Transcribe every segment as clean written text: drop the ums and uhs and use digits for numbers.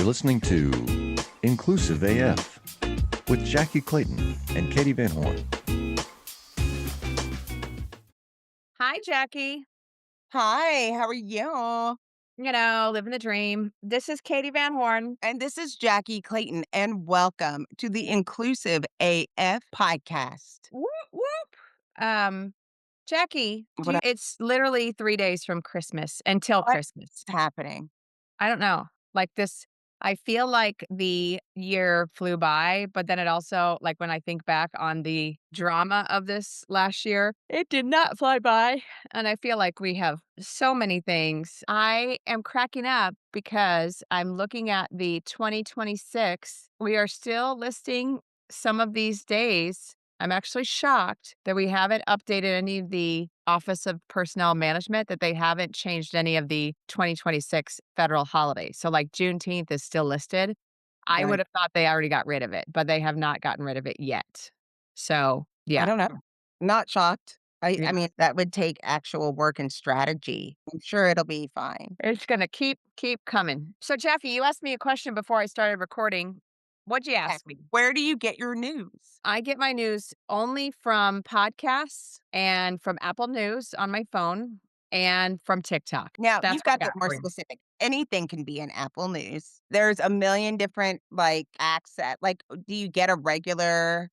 listening to Inclusive AF with Jackie Clayton and Katie Van Horn. Hi, Jackie. Hi, how are you? Living the dream. This is Katie Van Horn. And this is Jackie Clayton, and welcome to the Inclusive AF podcast. Whoop, whoop. Jackie, What it's literally 3 days from Christmas until what's Christmas. happening? I don't know. Like this, I feel like the year flew by, but then it also, like when I think back on the drama of this last year, it did not fly by. And I feel like we have so many things. I am cracking up because I'm looking at the 2026. We are still listing some of these days. I'm actually shocked that we haven't updated any of the Office of Personnel Management, that they haven't changed any of the 2026 federal holidays. So, like Juneteenth is still listed. I Right. would have thought they already got rid of it, but they have not gotten rid of it yet. So, I yeah. don't know. Not shocked. I, Yeah. I mean, that would take actual work and strategy. I'm sure it'll be fine. It's gonna keep coming. So, Jackie, you asked me a question before I started recording. What'd you Yeah. ask me? Where do you get your news? I get my news only from podcasts and from Apple News on my phone and from TikTok. Now, That's you've what got I to got get more for you. specific. Anything can be in Apple News. There's a million different access. Do you get a regular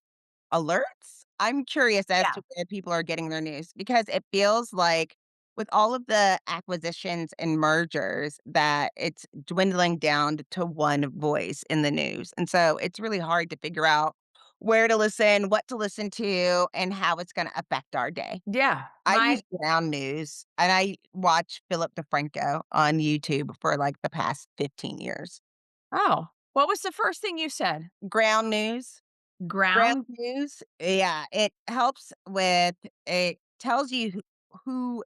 alerts? I'm curious as Yeah. to where people are getting their news because it feels like with all of the acquisitions and mergers that it's dwindling down to one voice in the news. And so it's really hard to figure out where to listen, what to listen to, and how it's going to affect our day. Yeah. I My use Ground News and I watch Philip DeFranco on YouTube for like the past 15 years. Oh, what was the first thing you said? Ground News. Ground Ground? news, yeah, it helps with it tells you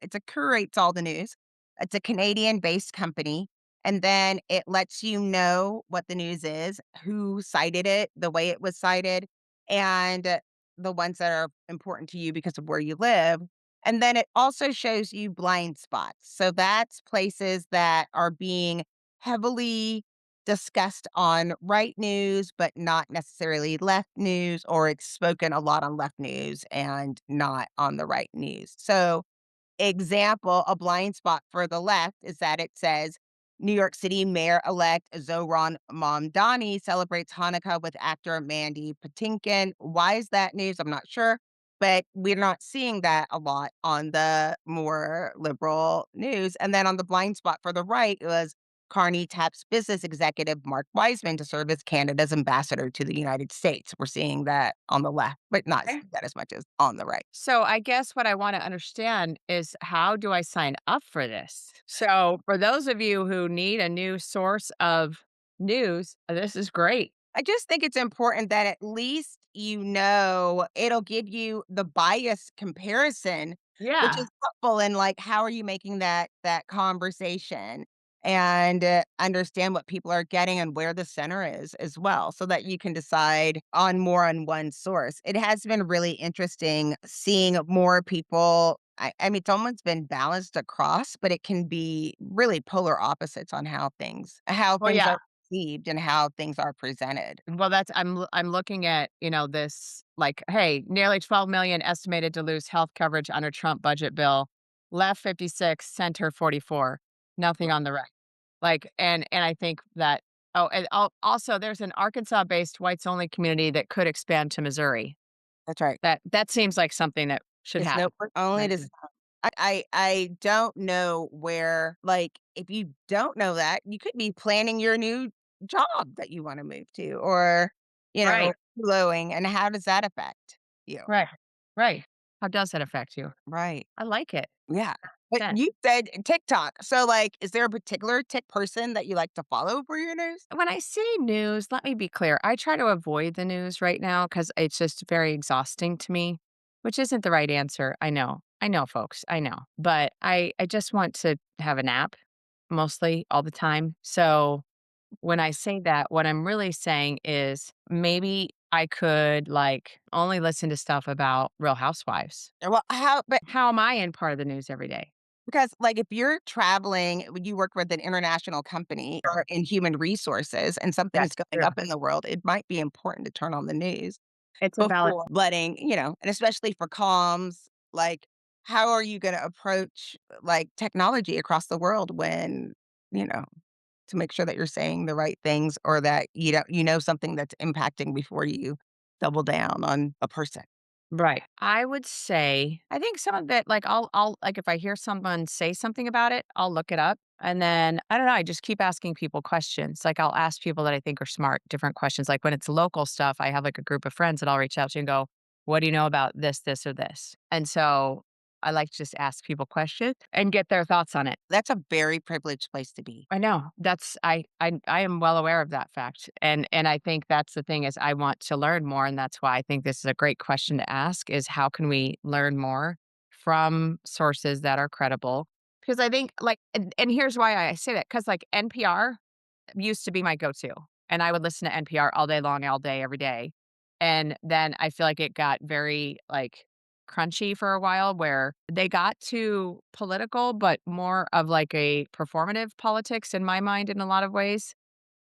it curates all the news. It's a Canadian-based company, and then it lets you know what the news is, who cited it, the way it was cited, and the ones that are important to you because of where you live. And then it also shows you blind spots. So that's places that are being heavily discussed on right news, but not necessarily left news, or it's spoken a lot on left news and not on the right news. So, example, a blind spot for the left is that it says New York City Mayor-elect Zohran Mamdani celebrates Hanukkah with actor Mandy Patinkin. Why is that news? I'm not sure, but we're not seeing that a lot on the more liberal news. And then on the blind spot for the right, it was Carney taps business executive Mark Wiseman to serve as Canada's ambassador to the United States. We're seeing that on the left, but not Okay. seeing that as much as on the right. So I guess what I want to understand is, how do I sign up for this? So for those of you who need a new source of news, this is great. I just think it's important that at least it'll give you the bias comparison, which Yeah. is helpful in how are you making that conversation and understand what people are getting and where the center is as well, so that you can decide on more on one source. It has been really interesting seeing more people. I mean, it's almost been balanced across, but it can be really polar opposites on how Well, things yeah. are perceived and how things are presented. Well, I'm looking at, this, like, hey, nearly 12 million estimated to lose health coverage under Trump budget bill. Left 56, center 44. Nothing on the right. Like, and I think that, oh, and also there's an Arkansas-based whites only community that could expand to Missouri. That's right. That seems like something that should It's no happen. only Right. does I don't know where if you don't know that, you could be planning your new job that you wanna move to or, Right. flowing, and how does that affect you? Right. Right. How does that affect you? Right. I like it. Yeah. But Then you said TikTok. So, is there a particular Tik person that you like to follow for your news? when I say news, let me be clear. I try to avoid the news right now because it's just very exhausting to me, which isn't the right answer. I know. I know, folks. I know. But I just want to have a nap mostly all the time. So when I say that, what I'm really saying is maybe I could only listen to stuff about Real Housewives. Well, how but How am I in part of the news every day? Because, like, if you're traveling, when you work with an international company or in human resources and something is That's going true. up in the world, it might be important to turn on the news It's a valid before letting, and especially for comms, like, how are you gonna approach, like, technology across the world when, you know, to make sure that you're saying the right things or that you know something that's impacting before you double down on a person. right. I would say I think some of it, like, I'll like, if I hear someone say something about it, I'll look it up, and then, I don't know, I just keep asking people questions. Like, I'll ask people that I think are smart different questions. Like, when it's local stuff, I have, like, a group of friends that I'll reach out to and go, "What do you know about this, this, or this?" And so, I like to just ask people questions and get their thoughts on it. That's a very privileged place to be. I know. That's I am well aware of that fact, and I think that's the thing is I want to learn more, and that's why I think this is a great question to ask is how can we learn more from sources that are credible? Because I think, like, and here's why I say that, because, like, NPR used to be my go-to, and I would listen to NPR all day long, all day, every day, and then I feel like it got very, like, crunchy for a while where they got too political, but more of, like, a performative politics in my mind in a lot of ways.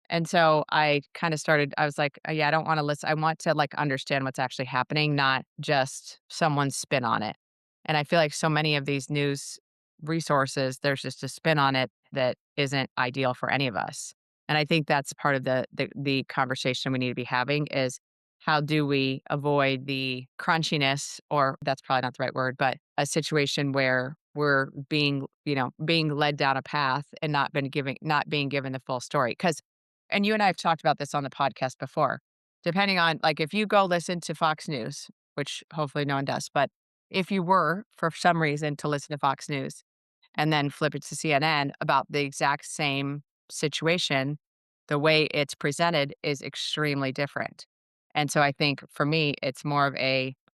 And so I kinda started I was like, yeah, I don't wanna listen. I want to, like, understand what's actually happening, not just someone's spin on it." And I feel like so many of these news resources, there's just a spin on it that isn't ideal for any of us. And I think that's part of the conversation we need to be having is how do we avoid the crunchiness, or that's probably not the right word, but a situation where we're being, being led down a path and not being given the full story. Because and you and I have talked about this on the podcast before. Depending on, like, if you go listen to Fox News, which hopefully no one does, but if you were for some reason to listen to Fox News and then flip it to CNN about the exact same situation, the way it's presented is extremely different. And so I think for me, it's more of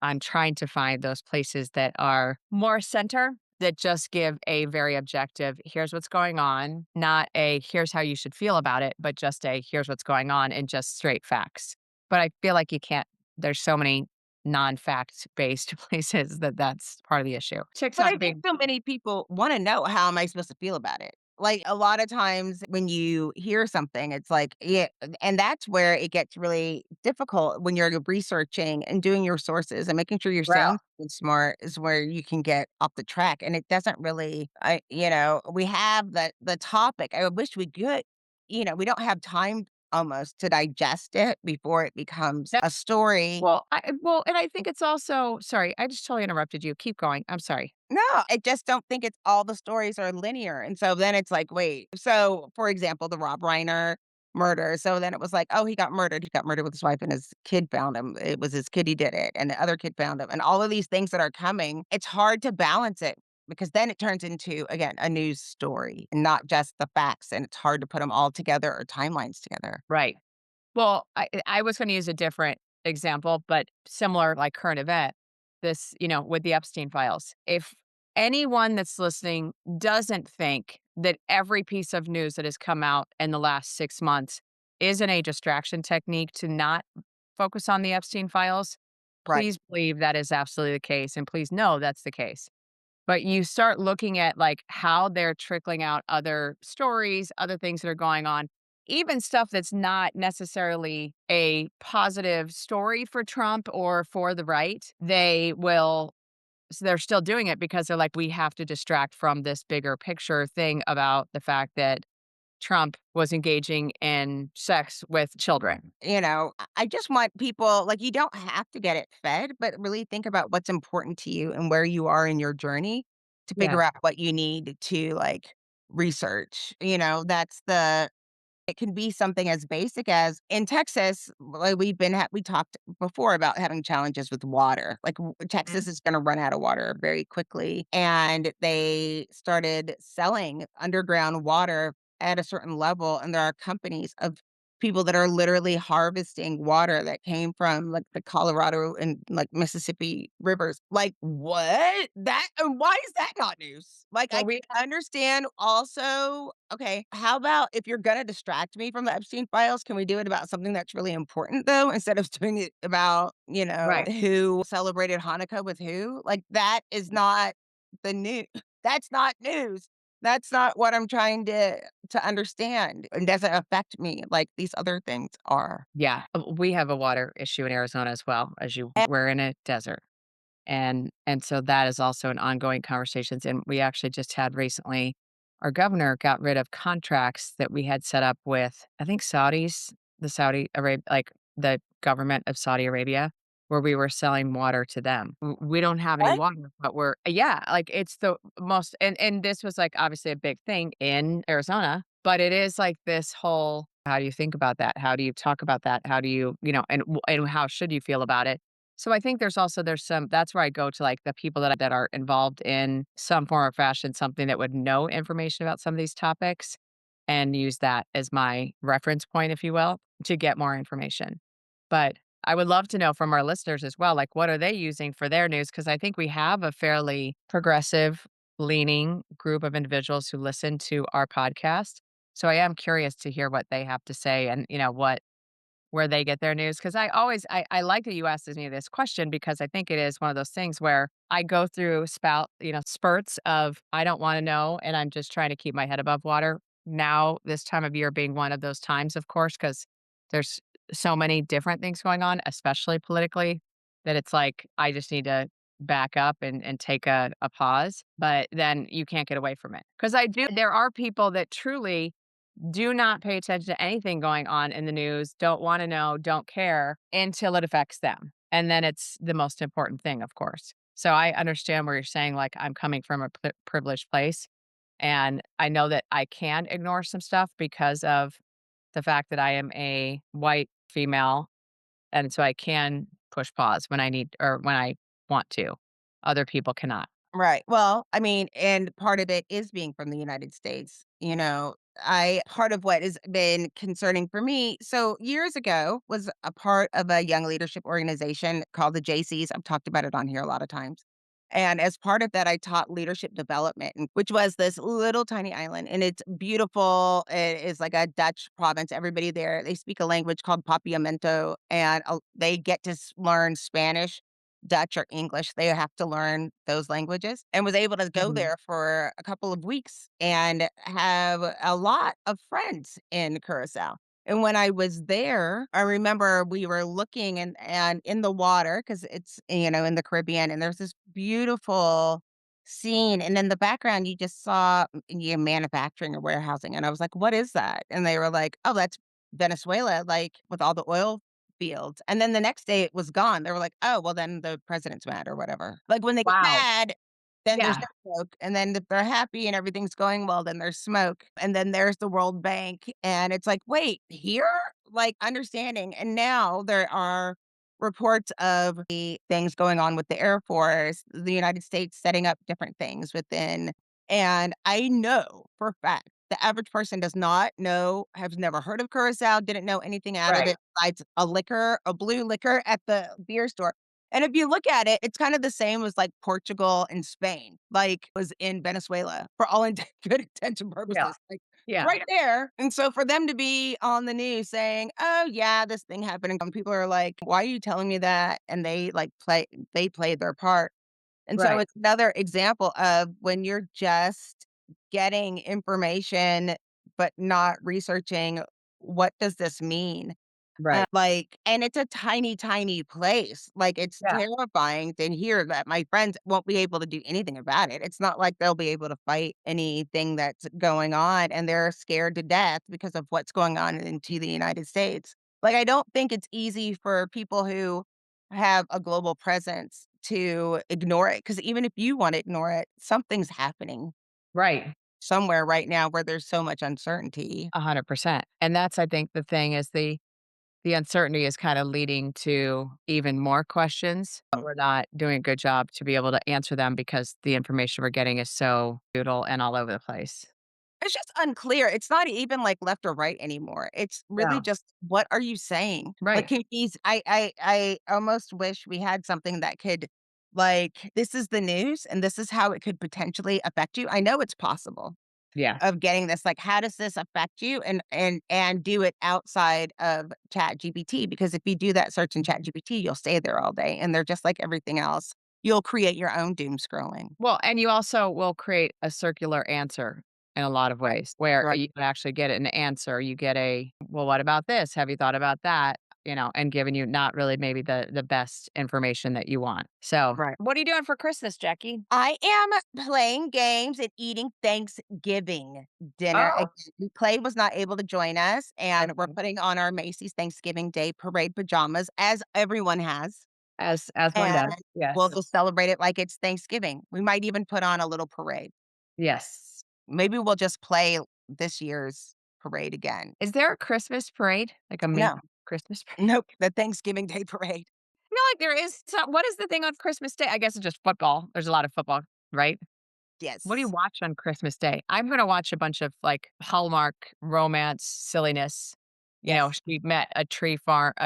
I'm trying to find those places that are more center, that just give a very objective, here's what's going on, not a here's how you should feel about it, but just a here's what's going on and just straight facts. But I feel like you can't, there's so many non-fact based places that that's part of the issue. But TikTok I think being so many people wanna know, how am I supposed to feel about it? Like, a lot of times when you hear something, it's like, yeah, and that's where it gets really difficult when you're researching and doing your sources and making sure you're well, saying something smart is where you can get off the track, and it doesn't really we have the topic. I wish we could, we don't have time almost to digest it before it becomes a story. well, and I think it's also sorry, I just totally interrupted you. Keep going. I'm sorry. No, I just don't think it's all the stories are linear, and so then it's like, wait, so, for example, the Rob Reiner murder, so then it was like, "Oh, he got murdered with his wife and his kid found him, it was his kid, he did it, and the other kid found him," and all of these things that are coming, it's hard to balance it because then it turns into, again, a news story, and not just the facts, and it's hard to put them all together or timelines together. Right. Well, I was gonna use a different example, but similar, like, current event. This, with the Epstein files. If anyone that's listening doesn't think that every piece of news that has come out in the last 6 months isn't a distraction technique to not focus on the Epstein files, Right. please believe that is absolutely the case, and please know that's the case. But you start looking at, like, how they're trickling out other stories, other things that are going on, even stuff that's not necessarily a positive story for Trump or for the right. They're still doing it because they're like, "We have to distract from this bigger picture thing about the fact that Trump was engaging in sex with children." I just want people, like, you don't have to get it fed, but really think about what's important to you and where you are in your journey to Yeah, figure out what you need to, like, research. That's the it can be something as basic as in Texas, like, we talked before about having challenges with water. Like, mhm, Texas is gonna run out of water very quickly, and they started selling underground water at a certain level, and there are companies of people that are literally harvesting water that came from, like, the Colorado and, like, Mississippi rivers. Like, what? That and why is that not news? Like, well, I we understand also, okay, how about if you're gonna distract me from the Epstein files, can we do it about something that's really important though, instead of doing it about, right. who celebrated Hanukkah with who? Like, that is not the news. That's not news. That's not what I'm trying to understand. It doesn't affect me like these other things are. Yeah, we have a water issue in Arizona as well, as you we're in a desert. And so that is also an ongoing conversations, and we actually just had recently our governor got rid of contracts that we had set up with, I think, Saudis, the Saudi Arab like, the government of Saudi Arabia, where we were selling water to them. We don't have any What? water, but we're yeah, like, it's the most and this was, like, obviously a big thing in Arizona, but it is, like, this whole how do you think about that? How do you talk about that? How do and how should you feel about it? So I think there's some that's where I go to, like, the people that are involved in some form or fashion, something that would know information about some of these topics, and use that as my reference point, if you will, to get more information. But I would love to know from our listeners as well, like, what are they using for their news? Because I think we have a fairly progressive leaning group of individuals who listen to our podcast. So I am curious to hear what they have to say and, where they get their news, because I like that you asked me this question because I think it is one of those things where I go through spurts of, I don't wanna know, and I'm just trying to keep my head above water. Now, this time of year being one of those times, of course, because there's so many different things going on, especially politically, that it's like, I just need to back up and take a pause, but then you can't get away from it. Because there are people that truly do not pay attention to anything going on in the news, don't wanna know, don't care until it affects them, and then it's the most important thing, of course. So I understand where you're saying, like, I'm coming from a privileged place, and I know that I can ignore some stuff because of the fact that I am a white female, and so I can push pause when I need or when I want to. Other people cannot. Right. Well, I mean, and part of it is being from the United States. I part of what has been concerning for me. So years ago was a part of a young leadership organization called the JCs. I've talked about it on here a lot of times. And as part of that, I taught leadership development, which was this little tiny island. And it's beautiful. It is like a Dutch province. Everybody there, they speak a language called Papiamento, and they get to learn Spanish, Dutch, or English. They have to learn those languages, and was able to go Mhm. there for a couple of weeks and have a lot of friends in Curacao. And when I was there, I remember we were looking and in the water because it's, in the Caribbean, and there's this beautiful scene. And in the background, you just saw manufacturing or warehousing. And I was like, what is that? And they were like, oh, that's Venezuela, like with all the oil fields. And then the next day it was gone. They were like, "Oh, well, then the president's mad or whatever." Like, when they get Wow. mad, then there's Yeah. no smoke, and then if they're happy and everything's going well, then there's smoke, and then there's the World Bank, and it's like, "Wait, here?" Like, understanding, and now there are reports of the things going on with the Air Force, the United States setting up different things within, and I know for a fact the average person does not know, has never heard of Curacao, didn't know anything out of Right. it besides a liquor, a blue liquor at the beer store. And if you look at it, it's kind of the same as like Portugal and Spain, like was in Venezuela for all good intents and Yeah. purposes. Like it's Yeah. right there. And so for them to be on the news saying, "Oh yeah, this thing happened," and people are like, "Why are you telling me that?" And they played their part. And so Right. it's another example of when you're just getting information, but not researching, what does this mean? Right. And it's a tiny, tiny place. Like, it's Yeah. terrifying to hear that my friends won't be able to do anything about it. It's not like they'll be able to fight anything that's going on, and they're scared to death because of what's going on into the United States. Like, I don't think it's easy for people who have a global presence to ignore it, because even if you wanna ignore it, something's happening Right. somewhere right now where there's so much uncertainty. 100%. And that's, I think, the thing is the uncertainty is kinda leading to even more questions, but we're not doing a good job to be able to answer them because the information we're getting is so doodle and all over the place. It's just unclear. It's not even, like, left or right anymore. It's really No. just, what are you saying? Like, Right. can these I almost wish we had something that could, like, this is the news, and this is how it could potentially affect you. I know it's possible Yeah. of getting this, like, how does this affect you? And do it outside of ChatGPT, because if you do that search in ChatGPT, you'll stay there all day, and they're just like everything else. You'll create your own doom scrolling. Well, and you also will create a circular answer in a lot of Right. ways where Right. you can actually get an answer. You get a, well, what about this? Have you thought about that? And giving you not really maybe the best information that you want. So, Right. what are you doing for Christmas, Jackie? I am playing games and eating Thanksgiving dinner. Oh, Clay was not able to join us, and we're okay. putting on our Macy's Thanksgiving Day Parade pajamas, as everyone has, As one and does. we'll Yes. just celebrate it like it's Thanksgiving. We might even put on a little parade. Yes. Maybe we'll just play this year's parade again. Is there a Christmas parade? Like a Macy's No, Christmas parade? nope, the Thanksgiving Day parade. I feel like there is what is the thing on Christmas Day? I guess it's just football. There's a lot of football, right? What do you Yes. watch on Christmas Day? I'm gonna watch a bunch of, like, Hallmark romance silliness. Yes. She met a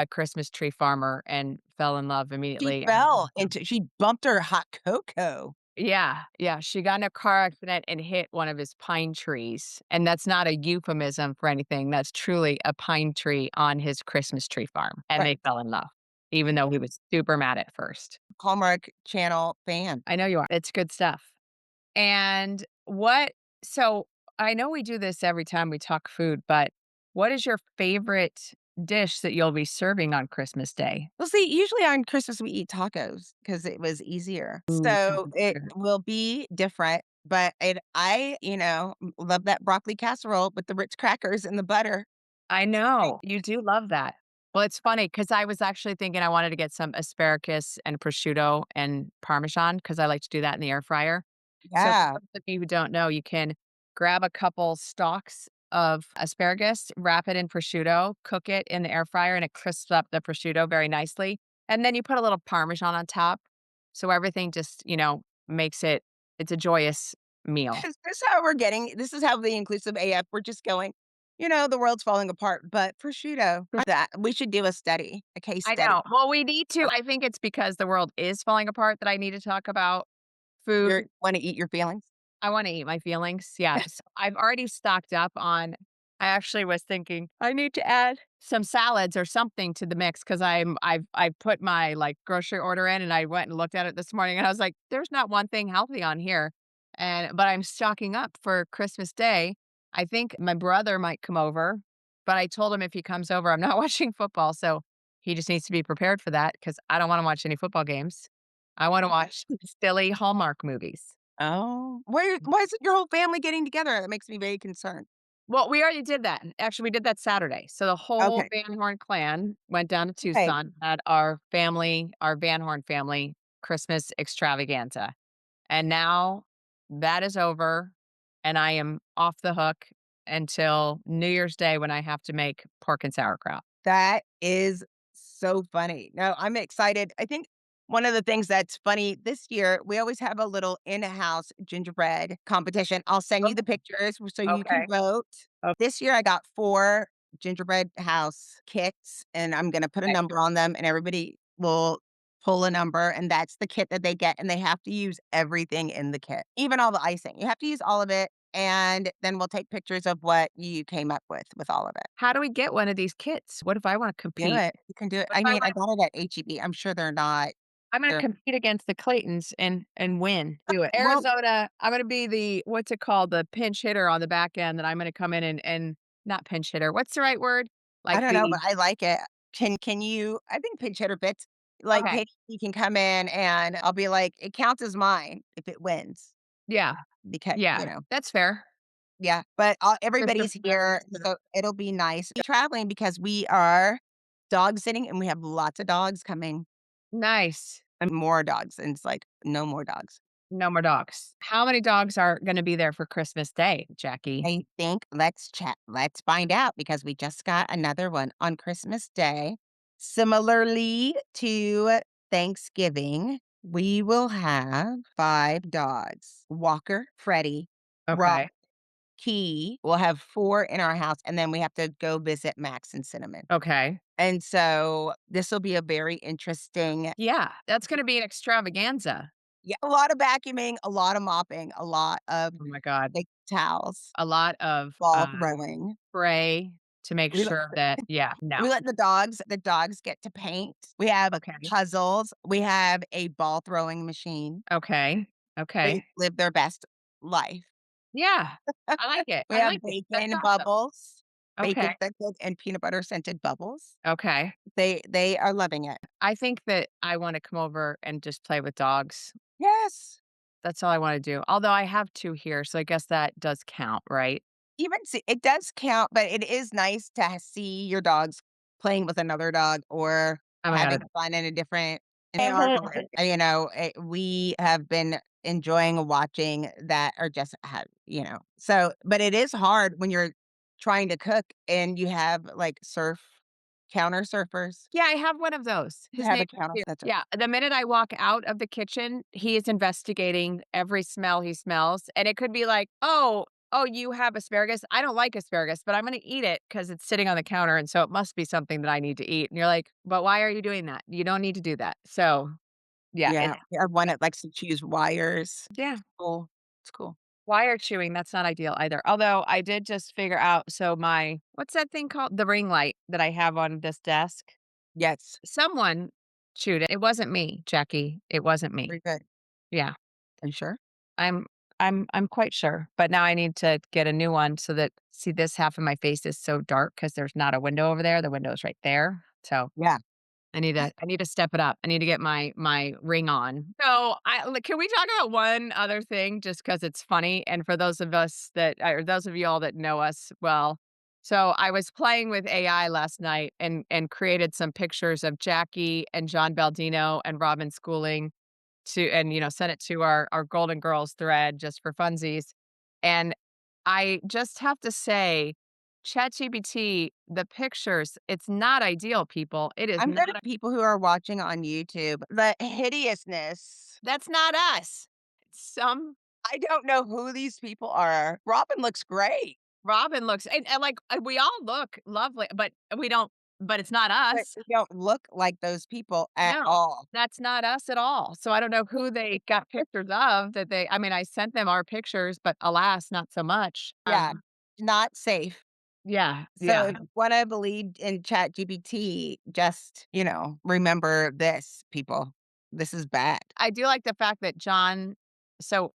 Christmas tree farmer and fell in love She immediately. fell into she bumped her hot cocoa. Yeah, yeah, she got in a car accident and hit one of his pine trees, and that's not a euphemism for anything, that's truly a pine tree on his Christmas tree farm, and Right. they fell in love, even though he was super mad at first. Hallmark Channel fan. I know you are. It's good stuff. And what so I know we do this every time we talk food, but what is your favorite dish that you'll be serving on Christmas Day? Well, see, usually on Christmas we eat tacos because it was easier. Ooh, So tacos are it good. will be different, but love that broccoli casserole with the Ritz crackers and the butter. I Right. know, you do love that. Well, it's funny because I was actually thinking I wanted to get some asparagus and prosciutto and parmesan because I like to do that in the air fryer. So for Yeah. those of you who don't know, you can grab a couple stalks of asparagus, wrap it in prosciutto, cook it in the air fryer, and it crisps up the prosciutto very nicely. And then you put a little parmesan on top. So everything just, makes it's a joyous meal. This is how the inclusive AF we're just going, the world's falling apart, but prosciutto, that we should do a case I study. know. Well, we need to. I think it's because the world is falling apart that I need to talk about food. You wanna eat your feelings? I wanna eat my feelings, yeah, so I've already stocked up on I actually was thinking, I need to add some salads or something to the mix because I've put my, like, grocery order in, and I went and looked at it this morning, and I was like, "There's not one thing healthy on here," but I'm stocking up for Christmas Day. I think my brother might come over, but I told him if he comes over, I'm not watching football, so he just needs to be prepared for that because I don't wanna watch any football games. I wanna watch silly Hallmark movies. Oh, why isn't your whole family getting together? That makes me very concerned. Well, we already did that. Actually, we did that Saturday. So the whole Okay. Van Horn clan went down to Hey, Tucson, had our Van Horn family Christmas extravaganza. And now that is over, and I am off the hook until New Year's Day when I have to make pork and sauerkraut. that is so funny. No, I'm excited. I think one of the things that's funny this year, we always have a little in-house gingerbread competition. I'll send Oh, you the pictures so you can okay. vote. Okay. This year I got 4 gingerbread house kits, and I'm gonna put a number on them, and everybody will pull a number, and that's the kit that they get, and they have to use everything in the kit, even all the icing. You have to use all of it, and then we'll take pictures of what you came up with all of it. How do we get one of these kits? What if I want to Do compete? it. You can do it. What if I I mean, I want got it at HEB. I'm sure they're not I'm gonna they're compete against the Claytons and win. Do it. well, Arizona, I'm gonna be the what's it called? The pinch hitter on the back end, that I'm gonna come in and not pinch hitter. What's the right word? I Like don't know, the but I like it. Can you I think pinch hitter fits. Like, okay. hey, you can come in and I'll be like, "It counts as mine if it wins." Yeah, Because, yeah, that's fair. yeah, but, Christopher everybody's here, so it'll be nice. We're traveling because we are dog sitting, and we have lots of dogs coming, Nice. and more dogs, and it's like, no more dogs. No more dogs. How many dogs are gonna be there for Christmas Day, Jackie? I think let's chat. Let's find out because we just got another one on Christmas Day. Similarly to Thanksgiving, we will have 5 dogs. Walker, Freddie, Rock, Okay. Key. We'll have 4 in our house, and then we have to go visit Max and Cinnamon. Okay. And so this will be a very interesting, Yeah, that's gonna be an extravaganza. yeah, a lot of vacuuming, a lot of mopping, a lot of Oh my god. big towels, A lot of, ball throwing. spray to make We let sure that yeah, no. we let the dogs get to paint. We have Okay. puzzles. We have a ball throwing machine. Okay. They Okay. live their best life. Yeah. I like it. We I have like it. That's bacon awesome. bubbles, Okay. bacon scented and peanut butter scented bubbles. Okay. They are loving it. I think that I wanna come over and just play with dogs. Yes. That's all I wanna do. Although I have 2 here, so I guess that does count, right? Even see it does count, but it is nice to see your dogs playing with another dog or Oh my having god. fun in a different they are fun. We have been enjoying watching that or just have so but it is hard when you're trying to cook and you have, like, counter surfers. Yeah, I have one of those. You His have name a is counter Hugh. that's Yeah, the minute I walk out of the kitchen, he is investigating every smell he smells, and it could be like, "Oh, you have asparagus? I don't like asparagus, but I'm gonna eat it because it's sitting on the counter, and so it must be something that I need to eat." And you're like, "But why are you doing that? You don't need to do that." So, yeah, yeah, I have one that likes to choose wires. yeah. Cool. It's cool. Wire chewing, that's not ideal either. Although I did just figure out so my what's that thing called? The ring light that I have on this desk. Yes. Someone chewed it. It wasn't me, Jackie. It wasn't me. Very good. Yeah. Are you sure? I'm I'm quite sure, but now I need to get a new one so that see this half of my face is so dark because there's not a window over there. The window's right there. So Yeah. I need to step it up. I need to get my ring on. So, can we talk about one other thing just because it's funny, and for those of us that or those of y'all that know us well. So, I was playing with AI last night and created some pictures of Jackie and John Baldino and Robin Schooling to and, sent it to our Golden Girls thread just for funsies. And I just have to say, ChatGPT, the pictures, it's not ideal, people. It is I'm not good at people who are watching on YouTube. The hideousness. that's not us. Some I don't know who these people are. Robin looks great, Robin looks and, like, we all look lovely, but we don't but it's not but us. they don't look like those people at No, all. that's not us at all. So I don't know who they got pictures of that they I mean, I sent them our pictures, but alas, not so much. Yeah, not safe. Yeah, So yeah. if you wanna believe in ChatGPT, just, remember this, people. This is bad. I do like the fact that John so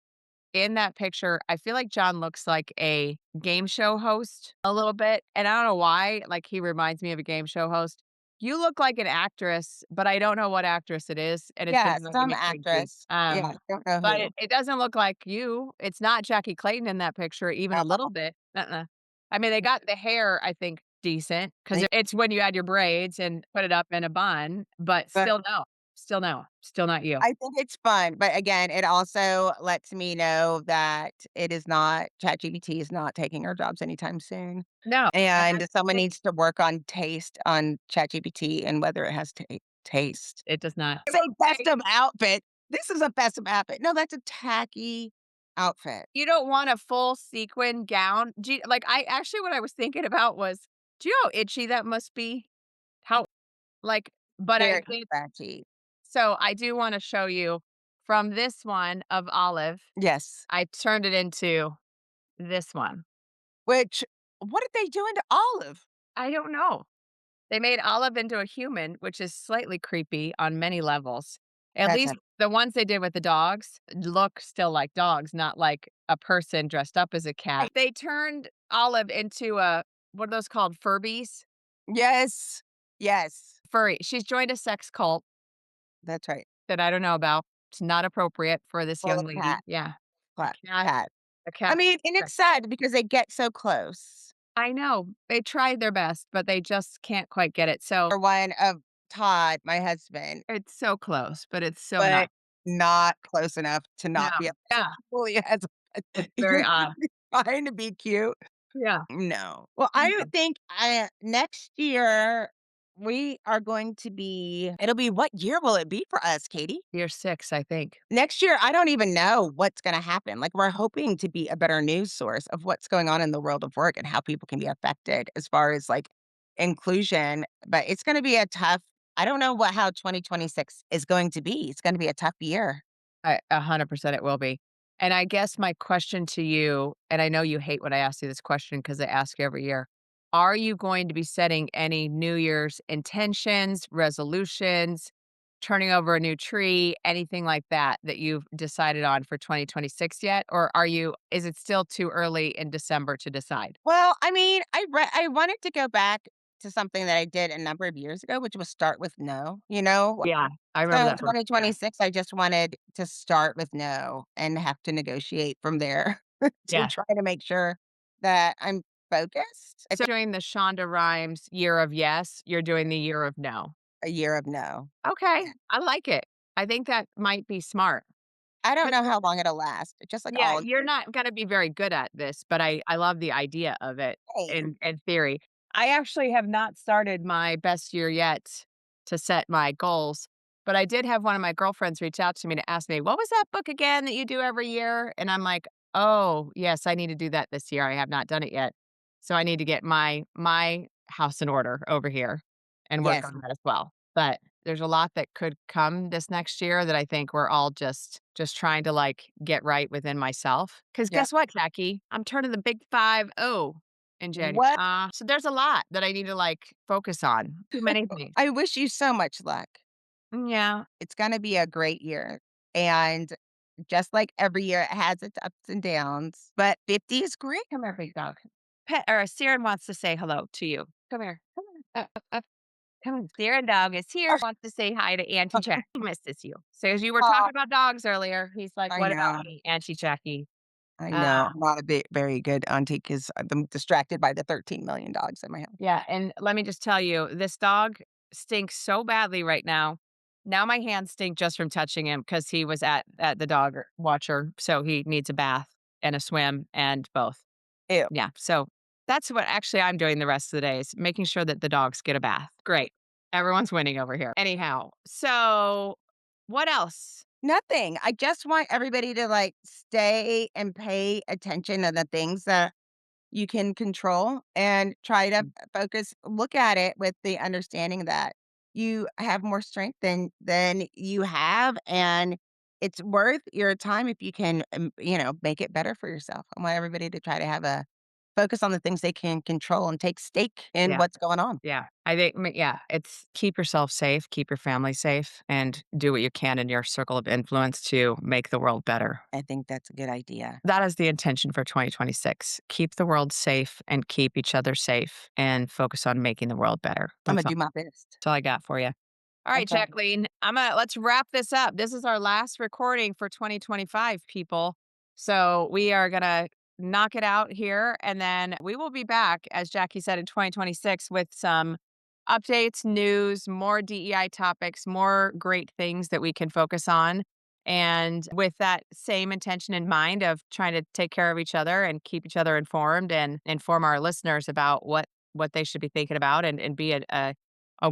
in that picture, I feel like John looks like a game show host a little bit, and I don't know why, like, he reminds me of a game show host. You look like an actress, but I don't know what actress it is, and it's been Yeah, driving some me crazy. actress. Yeah, I don't know But who. it doesn't look like you. It's not Jackie Clayton in that picture even a little No. bit. I mean, they got the hair, I think, decent because it's when you add your braids and put it up in a bun, but But still no. Still no. Still not you. I think it's fun, but again, it also lets me know that it is not ChatGPT is not taking our jobs anytime soon, No, and and that's someone it needs to work on taste on ChatGPT and whether it has taste. it does not. Say festive outfit. This is a festive outfit. No, that's a tacky outfit. You don't want a full sequin gown. Do you like, I actually what I was thinking about was, do you know how itchy that must be? How like, but I Very did scratchy. so I do wanna show you from this one of Olive, Yes. I turned it into this one. Which what did they do into Olive? I don't know. They made Olive into a human, which is slightly creepy on many levels. At That's least a the ones they did with the dogs look still like dogs, not like a person dressed up as a cat. They turned Olive into a what are those called? Furbies? yes. Yes. Furry. She's joined a sex cult That's right. that I don't know about. It's not appropriate for this Full young of cat. lady. Yeah. A Cat. cat. Cat. A I cat. mean, and it's sad because they get so close. I know. They tried their best, but they just can't quite get it. So Or one of Todd, my husband, it's so close, but it's so not. but not close enough to No. not be a Yeah. fully as It's very you're odd. trying to be cute. Yeah. No. Well, I Yeah. would think next year we are going to be it'll be what year will it be for us, Katie? Year 6, I think. Next year, I don't even know what's gonna happen. Like, we're hoping to be a better news source of what's going on in the world of work and how people can be affected as far as, like, inclusion, but it's gonna be a tough I don't know how 2026 is going to be. It's gonna be a tough year. 100% it will be. And I guess my question to you, and I know you hate when I ask you this question because I ask you every year. Are you going to be setting any New Year's intentions, resolutions, turning over a new tree, anything like that that you've decided on for 2026 yet? Or is it still too early in December to decide? Well, I mean, I wanted to go back to something that I did a number of years ago, which was start with no, you know? Yeah, I remember So that book. Yeah. 2026, I just wanted to start with no and have to negotiate from there to Yeah. try to make sure that I'm focused. I So think doing the Shonda Rhimes year of yes, you're doing the year of no. a year of no. Okay, Yeah. I like it. I think that might be smart. I don't 'Cause know how long it'll last, just like yeah, all you're not gonna be very good at this, but I love the idea of it hey, in theory. I actually have not started my best year yet to set my goals, but I did have one of my girlfriends reach out to me to ask me, "What was that book again that you do every year?" And I'm like, "Oh, yes, I need to do that this year. I have not done it yet. So I need to get my house in order over here and work yes, on that as well." But there's a lot that could come this next year that I think we're all just trying to, like, get right within myself. Because yeah. guess what, Jackie? I'm turning the big 5-0 in January. What So there's a lot that I need to, like, focus on. Too many things. I wish you so much luck. Yeah. It's gonna be a great year, and just like every year, it has its ups and downs, but 50 is great. Come here, big dog. Pet or Siren wants to say hello to you. Come here. Come on. Come on. Siren dog is here. Wants to say hi to Auntie Jackie. He misses you. So as you were Oh, talking about dogs earlier, he's like, I "What about know. me, Auntie Jackie?" I Uh, know. I'm not a bit very good auntie because I'm distracted by the 13,000,000 dogs in my house. yeah, and let me just tell you, this dog stinks so badly right now. Now my hands stink just from touching him because he was at the dog watcher, so he needs a bath and a swim and both. Ew. Yeah, so that's what actually I'm doing the rest of the day is making sure that the dogs get a bath. Great. Everyone's winning over here. Anyhow, so what else? Nothing. I just want everybody to, like, stay and pay attention to the things that you can control and try to focus look at it with the understanding that you have more strength than you have, and it's worth your time if you can, make it better for yourself. I want everybody to try to have a focus on the things they can control and take stake in Yeah. what's going on. Yeah, I think yeah, it's keep yourself safe, keep your family safe, and do what you can in your circle of influence to make the world better. I think that's a good idea. That is the intention for 2026. Keep the world safe and keep each other safe and focus on making the world better. Imma do my best. That's all I got for you. All right, Okay. Jacqueline, let's wrap this up. This is our last recording for 2025, people. So we are gonna knock it out here, and then we will be back, as Jackie said, in 2026 with some updates, news, more DEI topics, more great things that we can focus on. And with that same intention in mind of trying to take care of each other and keep each other informed and inform our listeners about what they should be thinking about and be a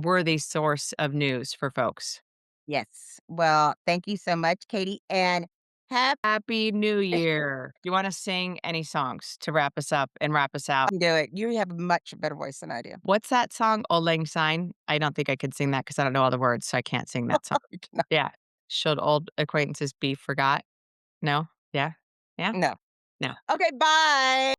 worthy source of news for folks. Yes. Well, thank you so much, Katie, and have Happy New Year. Do you want to sing any songs to wrap us up and wrap us out? do it. You have a much better voice than I do. What's that song? Old Lang Syne? I don't think I could sing that because I don't know all the words, so I can't sing that song. Yeah. Should old acquaintances be forgot? No? Yeah? Yeah? No. No. Okay, bye.